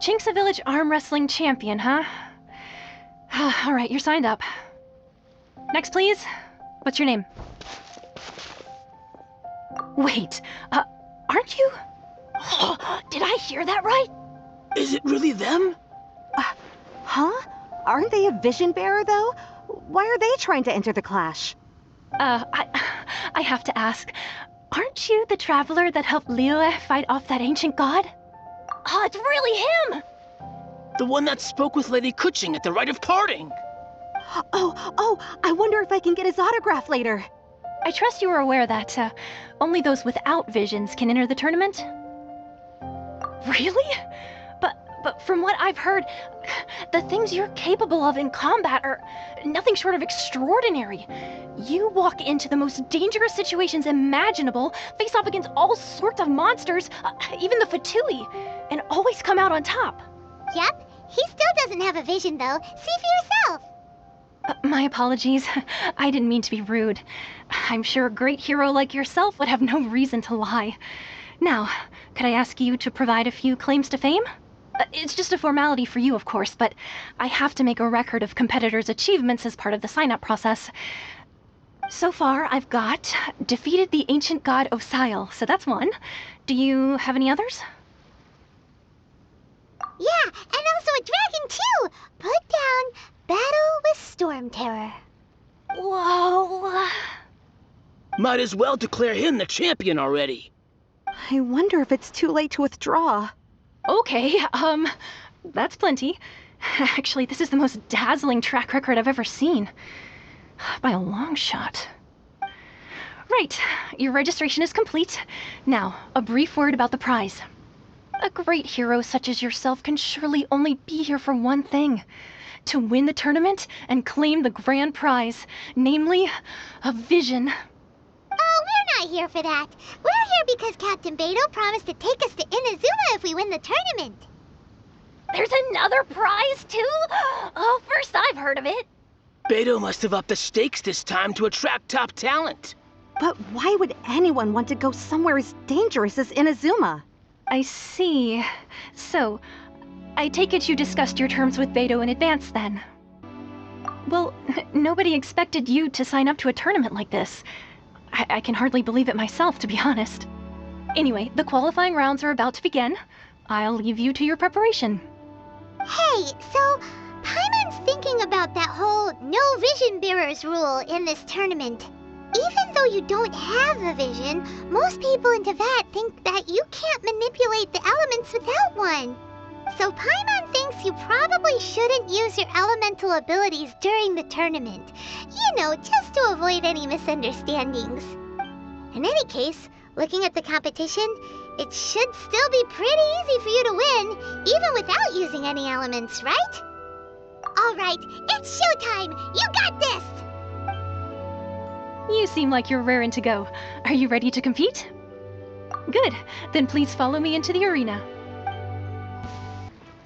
Chinksa Village arm wrestling champion, huh? Alright, you're signed up. Next, please. What's your name? Wait, aren't you? Did I hear that right? Is it really them? Huh? Aren't they a vision bearer, though? Why are they trying to enter the clash? I have to ask, aren't you the traveler that helped Liyue fight off that ancient god? Oh, it's really him! The one that spoke with Lady Kuching at the rite of parting. Oh, I wonder if I can get his autograph later. I trust you are aware that, only those without visions can enter the tournament? Really? But from what I've heard, the things you're capable of in combat are nothing short of extraordinary. You walk into the most dangerous situations imaginable, face off against all sorts of monsters, even the Fatui, and always come out on top. Yep, he still doesn't have a vision though. See for yourself. My apologies. I didn't mean to be rude. I'm sure a great hero like yourself would have no reason to lie. Now, could I ask you to provide a few claims to fame? It's just a formality for you, of course, but I have to make a record of competitors' achievements as part of the sign-up process. So far, I've got defeated the ancient god Osile, so that's one. Do you have any others? Yeah, and also a dragon too! Put down Battle with Storm Terror. Whoa! Might as well declare him the champion already. I wonder if it's too late to withdraw. Okay, that's plenty. Actually, this is the most dazzling track record I've ever seen. By a long shot. Right, your registration is complete. Now, a brief word about the prize. A great hero such as yourself can surely only be here for one thing. To win the tournament and claim the grand prize, namely, a vision. Oh, we're not here for that. We're here because Captain Beidou promised to take us to Inazuma if we win the tournament. There's another prize, too? Oh, first I've heard of it. Beidou must have upped the stakes this time to attract top talent. But why would anyone want to go somewhere as dangerous as Inazuma? I see. So, I take it you discussed your terms with Beidou in advance, then? Well, nobody expected you to sign up to a tournament like this. I can hardly believe it myself, to be honest. Anyway, the qualifying rounds are about to begin. I'll leave you to your preparation. Hey, so Paimon's thinking about that whole no vision bearers rule in this tournament. Even though you don't have a vision, most people in Teyvat think that you can't manipulate the elements without one. So Paimon thinks you probably shouldn't use your elemental abilities during the tournament. You know, just to avoid any misunderstandings. In any case, looking at the competition, it should still be pretty easy for you to win, even without using any elements, right? Alright, it's showtime! You got this! You seem like you're raring to go. Are you ready to compete? Good. Then please follow me into the arena.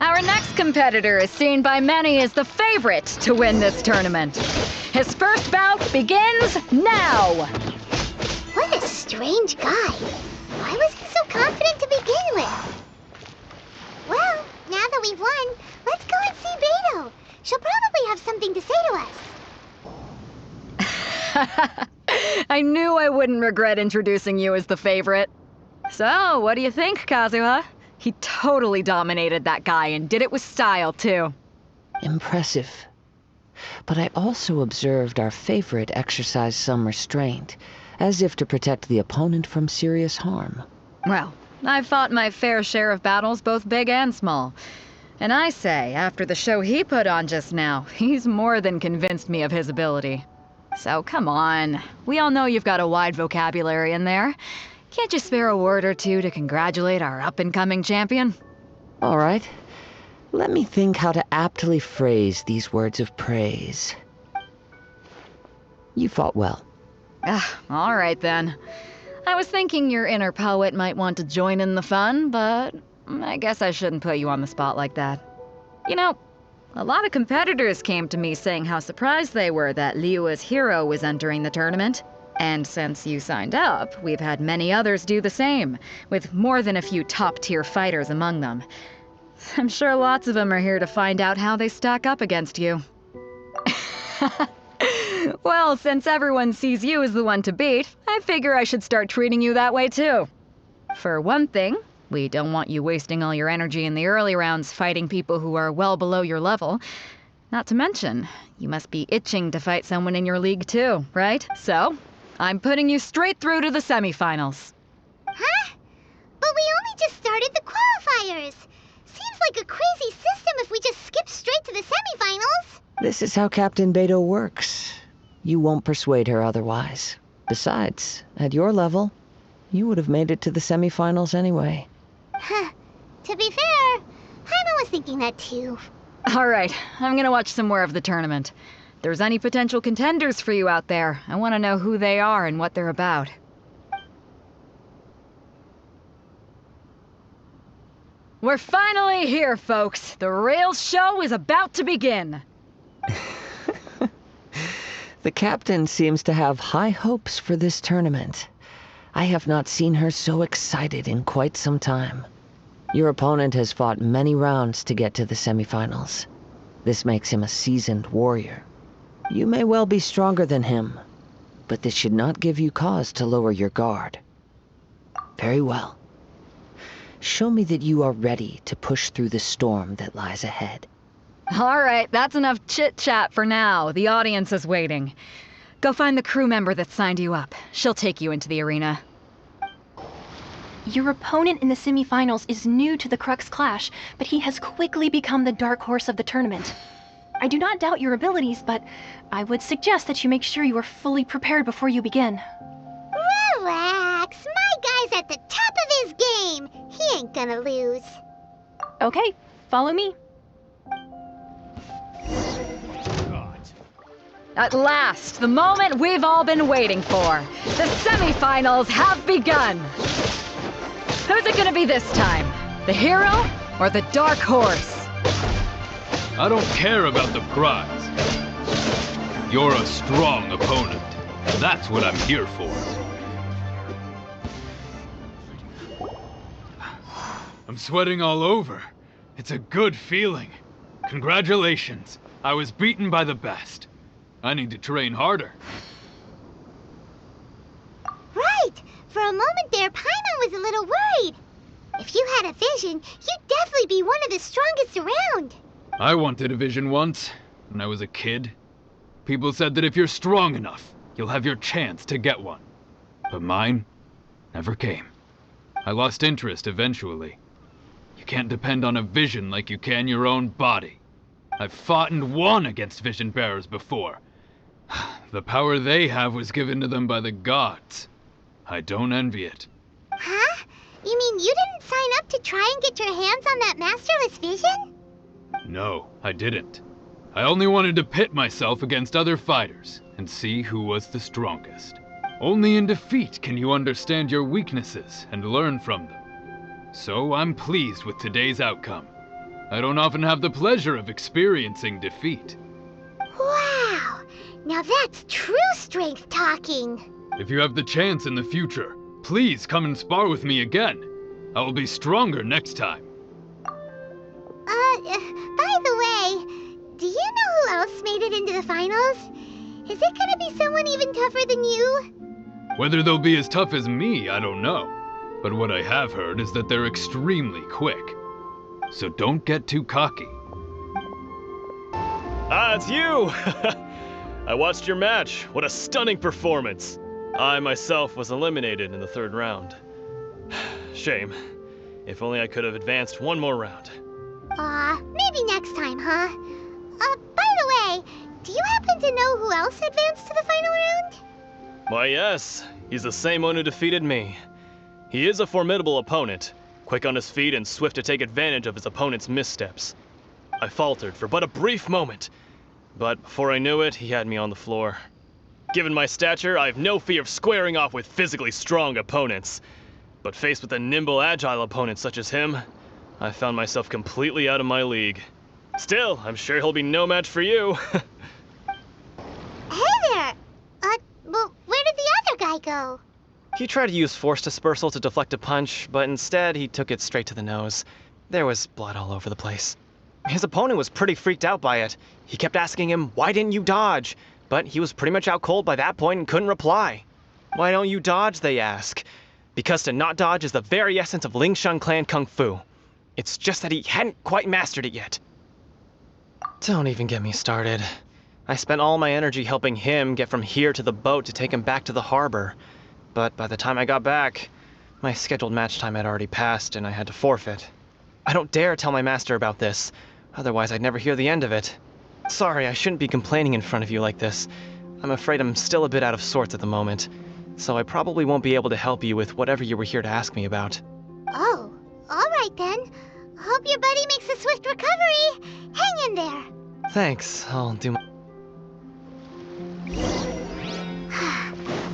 Our next competitor is seen by many as the favorite to win this tournament. His first bout begins now! What a strange guy. Why was he so confident to begin with? Well, now that we've won, let's go and see Beidou. She'll probably have something to say to us. I knew I wouldn't regret introducing you as the favorite. So, what do you think, Kazuha? He totally dominated that guy and did it with style, too. Impressive. But I also observed our favorite exercise some restraint, as if to protect the opponent from serious harm. Well, I've fought my fair share of battles, both big and small. And I say, after the show he put on just now, he's more than convinced me of his ability. So come on, we all know you've got a wide vocabulary in there. Can't you spare a word or two to congratulate our up-and-coming champion? All right. Let me think how to aptly phrase these words of praise. You fought well. All right then. I was thinking your inner poet might want to join in the fun, but I guess I shouldn't put you on the spot like that. You know, a lot of competitors came to me saying how surprised they were that Liyue's hero was entering the tournament. And since you signed up, we've had many others do the same, with more than a few top-tier fighters among them. I'm sure lots of them are here to find out how they stack up against you. Well, since everyone sees you as the one to beat, I figure I should start treating you that way too. For one thing, we don't want you wasting all your energy in the early rounds fighting people who are well below your level. Not to mention, you must be itching to fight someone in your league too, right? So, I'm putting you straight through to the semifinals. Huh? But we only just started the qualifiers. Seems like a crazy system if we just skip straight to the semifinals. This is how Captain Beto works. You won't persuade her otherwise. Besides, at your level, you would have made it to the semifinals anyway. Huh. To be fair, Paimon was thinking that too. Alright, I'm gonna watch some more of the tournament. If there's any potential contenders for you out there, I want to know who they are and what they're about. We're finally here, folks. The real show is about to begin. The captain seems to have high hopes for this tournament. I have not seen her so excited in quite some time. Your opponent has fought many rounds to get to the semifinals. This makes him a seasoned warrior. You may well be stronger than him, but this should not give you cause to lower your guard. Very well. Show me that you are ready to push through the storm that lies ahead. Alright, that's enough chit-chat for now. The audience is waiting. Go find the crew member that signed you up. She'll take you into the arena. Your opponent in the semifinals is new to the Crux Clash, but he has quickly become the dark horse of the tournament. I do not doubt your abilities, but I would suggest that you make sure you are fully prepared before you begin. Relax. My guy's at the top of his game. He ain't gonna lose. Okay, follow me. At last, the moment we've all been waiting for. The semifinals have begun. Who's it gonna be this time? The hero or the dark horse? I don't care about the prize. You're a strong opponent. That's what I'm here for. I'm sweating all over. It's a good feeling. Congratulations. I was beaten by the best. I need to train harder. Right. For a moment there, Paimon was a little worried. If you had a vision, you'd definitely be one of the strongest around. I wanted a vision once, when I was a kid. People said that if you're strong enough, you'll have your chance to get one. But mine never came. I lost interest eventually. You can't depend on a vision like you can your own body. I've fought and won against vision bearers before. The power they have was given to them by the gods. I don't envy it. Huh? You mean you didn't sign up to try and get your hands on that masterless vision? No, I didn't. I only wanted to pit myself against other fighters and see who was the strongest. Only in defeat can you understand your weaknesses and learn from them. So I'm pleased with today's outcome. I don't often have the pleasure of experiencing defeat. Wow! Now that's true strength talking. If you have the chance in the future, please come and spar with me again. I will be stronger next time. By the way, do you know who else made it into the finals? Is it gonna be someone even tougher than you? Whether they'll be as tough as me, I don't know. But what I have heard is that they're extremely quick. So don't get too cocky. Ah, it's you! I watched your match. What a stunning performance. I myself was eliminated in the third round. Shame. If only I could have advanced one more round. Maybe next time, huh? By the way, do you happen to know who else advanced to the final round? Why, yes. He's the same one who defeated me. He is a formidable opponent, quick on his feet and swift to take advantage of his opponent's missteps. I faltered for but a brief moment, but before I knew it, he had me on the floor. Given my stature, I have no fear of squaring off with physically strong opponents. But faced with a nimble, agile opponent such as him, I found myself completely out of my league. Still, I'm sure he'll be no match for you. Hey there! Well, where did the other guy go? He tried to use force dispersal to deflect a punch, but instead he took it straight to the nose. There was blood all over the place. His opponent was pretty freaked out by it. He kept asking him, "Why didn't you dodge?" But he was pretty much out cold by that point and couldn't reply. "Why don't you dodge?" they ask. Because to not dodge is the very essence of Lingshan clan kung fu. It's just that he hadn't quite mastered it yet. Don't even get me started. I spent all my energy helping him get from here to the boat to take him back to the harbor. But by the time I got back, my scheduled match time had already passed and I had to forfeit. I don't dare tell my master about this, otherwise I'd never hear the end of it. Sorry, I shouldn't be complaining in front of you like this. I'm afraid I'm still a bit out of sorts at the moment, so I probably won't be able to help you with whatever you were here to ask me about. Oh, alright then. Hope your buddy makes a swift recovery. Hang in there. Thanks, I'll do my...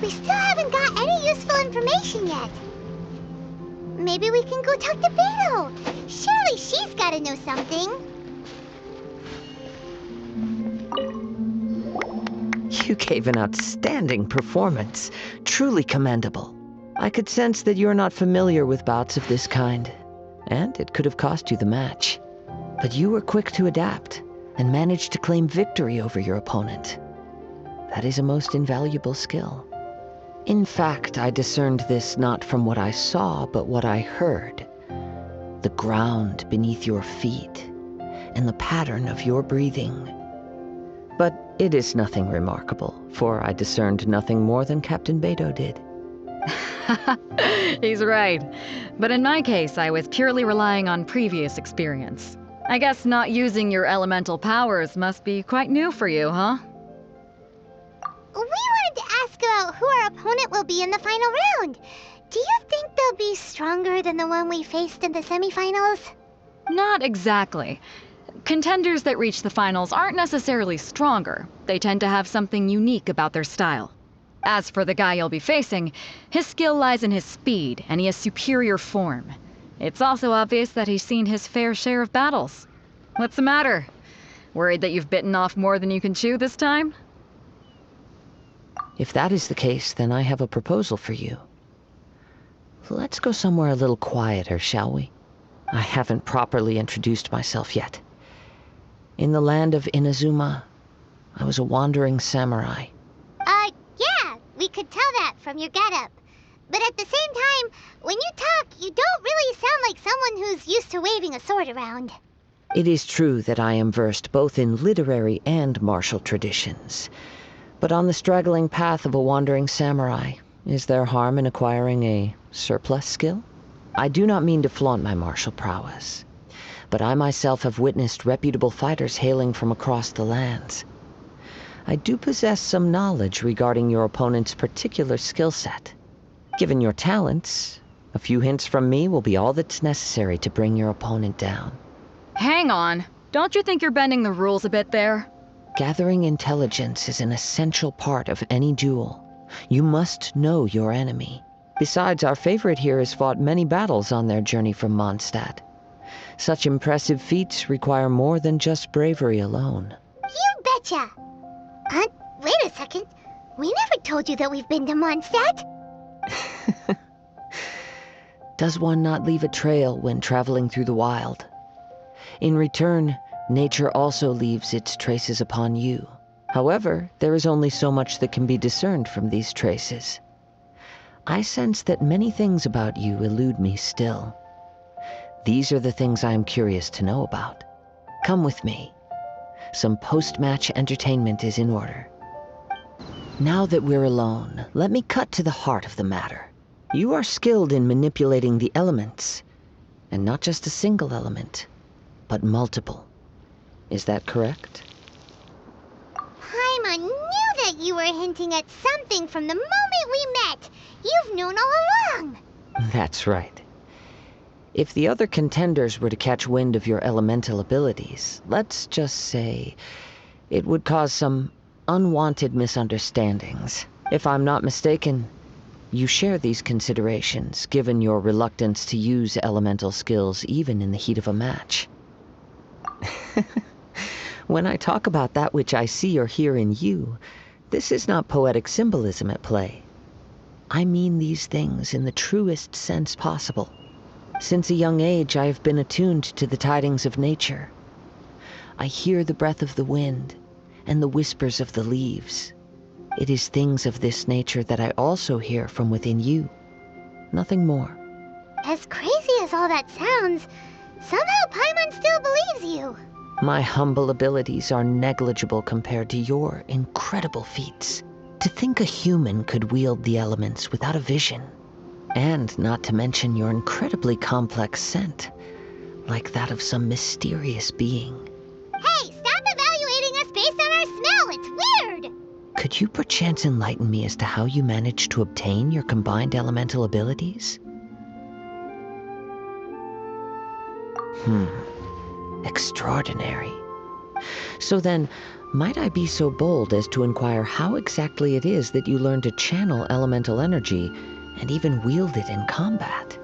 We still haven't got any useful information yet. Maybe we can go talk to Beto. Surely she's gotta know something. You gave an outstanding performance. Truly commendable. I could sense that you're not familiar with bouts of this kind, and it could have cost you the match. But you were quick to adapt and managed to claim victory over your opponent. That is a most invaluable skill. In fact, I discerned this not from what I saw, but what I heard. The ground beneath your feet, and the pattern of your breathing. But it is nothing remarkable, for I discerned nothing more than Captain Beto did. He's right. But in my case, I was purely relying on previous experience. I guess not using your elemental powers must be quite new for you, huh? We wanted to ask about who our opponent will be in the final round. Do you think they'll be stronger than the one we faced in the semifinals? Not exactly. Contenders that reach the finals aren't necessarily stronger. They tend to have something unique about their style. As for the guy you'll be facing, his skill lies in his speed, and he has superior form. It's also obvious that he's seen his fair share of battles. What's the matter? Worried that you've bitten off more than you can chew this time? If that is the case, then I have a proposal for you. Let's go somewhere a little quieter, shall we? I haven't properly introduced myself yet. In the land of Inazuma, I was a wandering samurai. Yeah, we could tell that from your getup. But at the same time, when you talk, you don't really sound like someone who's used to waving a sword around. It is true that I am versed both in literary and martial traditions. But on the straggling path of a wandering samurai, is there harm in acquiring a surplus skill? I do not mean to flaunt my martial prowess, but I myself have witnessed reputable fighters hailing from across the lands. I do possess some knowledge regarding your opponent's particular skill set. Given your talents, a few hints from me will be all that's necessary to bring your opponent down. Hang on. Don't you think you're bending the rules a bit there? Gathering intelligence is an essential part of any duel. You must know your enemy. Besides, our favorite here has fought many battles on their journey from Mondstadt. Such impressive feats require more than just bravery alone. You betcha! Wait a second. We never told you that we've been to Mondstadt. Does one not leave a trail when traveling through the wild? In return, nature also leaves its traces upon you. However, there is only so much that can be discerned from these traces. I sense that many things about you elude me still. These are the things I am curious to know about. Come with me. Some post-match entertainment is in order. Now that we're alone, let me cut to the heart of the matter. You are skilled in manipulating the elements, and not just a single element, but multiple. Is that correct? Paimon knew that you were hinting at something from the moment we met. You've known all along. That's right. If the other contenders were to catch wind of your elemental abilities, let's just say, it would cause some unwanted misunderstandings. If I'm not mistaken, you share these considerations, given your reluctance to use elemental skills even in the heat of a match. When I talk about that which I see or hear in you, this is not poetic symbolism at play. I mean these things in the truest sense possible. Since a young age, I have been attuned to the tidings of nature. I hear the breath of the wind and the whispers of the leaves. It is things of this nature that I also hear from within you. Nothing more. As crazy as all that sounds, somehow Paimon still believes you. My humble abilities are negligible compared to your incredible feats. To think a human could wield the elements without a vision. And not to mention your incredibly complex scent, like that of some mysterious being. Hey, stop evaluating us based on our smell! It's weird! Could you perchance enlighten me as to how you managed to obtain your combined elemental abilities? Extraordinary. So then, might I be so bold as to inquire how exactly it is that you learned to channel elemental energy and even wield it in combat?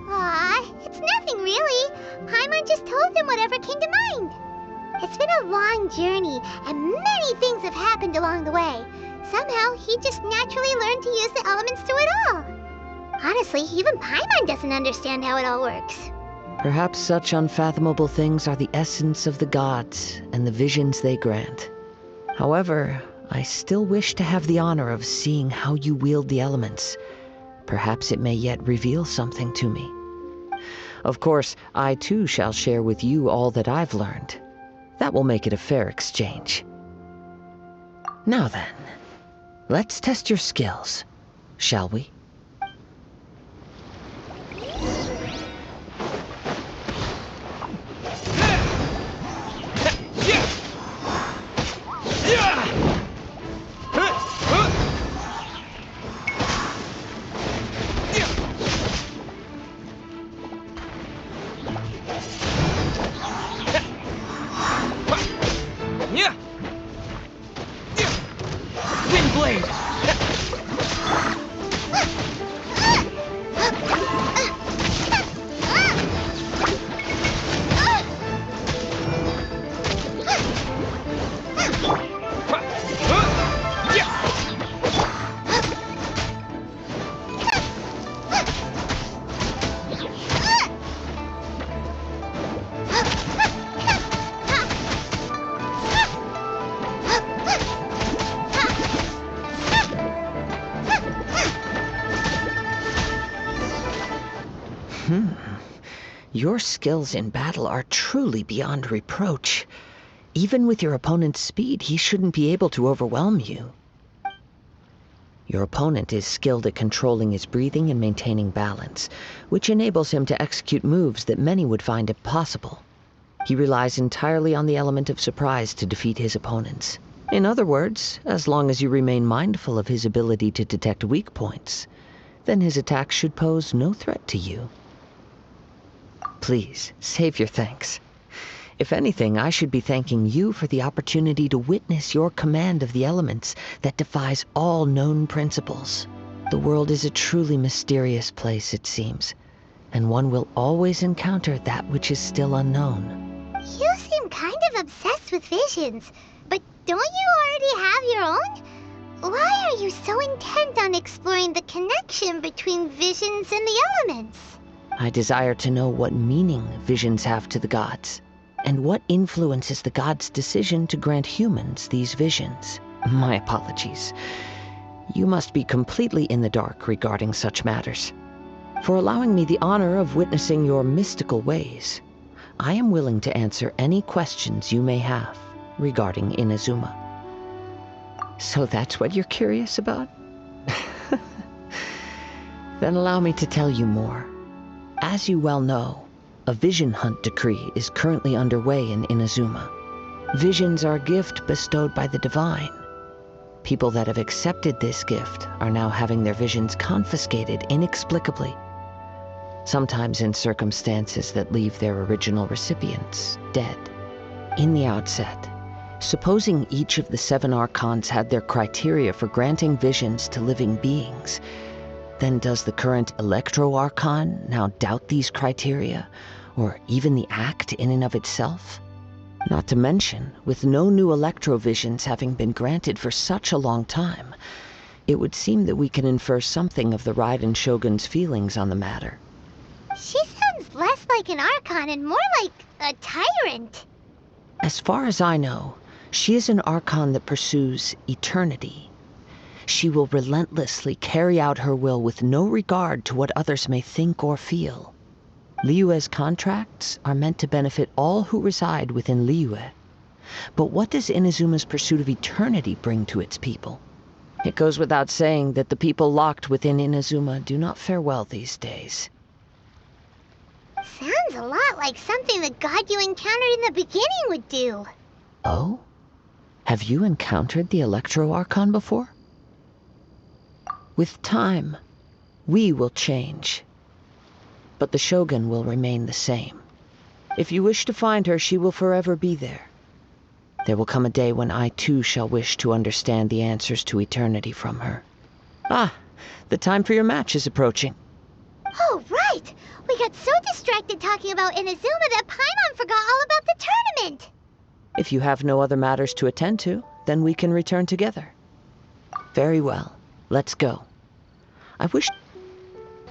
Aw, it's nothing really. Paimon just told him whatever came to mind. It's been a long journey, and many things have happened along the way. Somehow, he just naturally learned to use the elements through it all. Honestly, even Paimon doesn't understand how it all works. Perhaps such unfathomable things are the essence of the gods and the visions they grant. However, I still wish to have the honor of seeing how you wield the elements. Perhaps it may yet reveal something to me. Of course, I too shall share with you all that I've learned. That will make it a fair exchange. Now then, let's test your skills, shall we? Your skills in battle are truly beyond reproach. Even with your opponent's speed, he shouldn't be able to overwhelm you. Your opponent is skilled at controlling his breathing and maintaining balance, which enables him to execute moves that many would find impossible. He relies entirely on the element of surprise to defeat his opponents. In other words, as long as you remain mindful of his ability to detect weak points, then his attacks should pose no threat to you. Please, save your thanks. If anything, I should be thanking you for the opportunity to witness your command of the elements that defies all known principles. The world is a truly mysterious place, it seems, and one will always encounter that which is still unknown. You seem kind of obsessed with visions, but don't you already have your own? Why are you so intent on exploring the connection between visions and the elements? I desire to know what meaning visions have to the gods, and what influences the gods' decision to grant humans these visions. My apologies. You must be completely in the dark regarding such matters. For allowing me the honor of witnessing your mystical ways, I am willing to answer any questions you may have regarding Inazuma. So that's what you're curious about? Then allow me to tell you more. As you well know, a vision hunt decree is currently underway in Inazuma. Visions are a gift bestowed by the divine. People that have accepted this gift are now having their visions confiscated inexplicably, sometimes in circumstances that leave their original recipients dead. In the outset, supposing each of the 7 archons had their criteria for granting visions to living beings, then does the current Electro-Archon now doubt these criteria, or even the act in and of itself? Not to mention, with no new Electro-Visions having been granted for such a long time, it would seem that we can infer something of the Raiden Shogun's feelings on the matter. She sounds less like an Archon and more like a tyrant. As far as I know, she is an Archon that pursues eternity. She will relentlessly carry out her will with no regard to what others may think or feel. Liyue's contracts are meant to benefit all who reside within Liyue. But what does Inazuma's pursuit of eternity bring to its people? It goes without saying that the people locked within Inazuma do not fare well these days. Sounds a lot like something the god you encountered in the beginning would do. Oh? Have you encountered the Electro Archon before? With time, we will change. But the Shogun will remain the same. If you wish to find her, she will forever be there. There will come a day when I too shall wish to understand the answers to eternity from her. Ah, the time for your match is approaching. Oh, right! We got so distracted talking about Inazuma that Paimon forgot all about the tournament! If you have no other matters to attend to, then we can return together. Very well. Let's go. I wish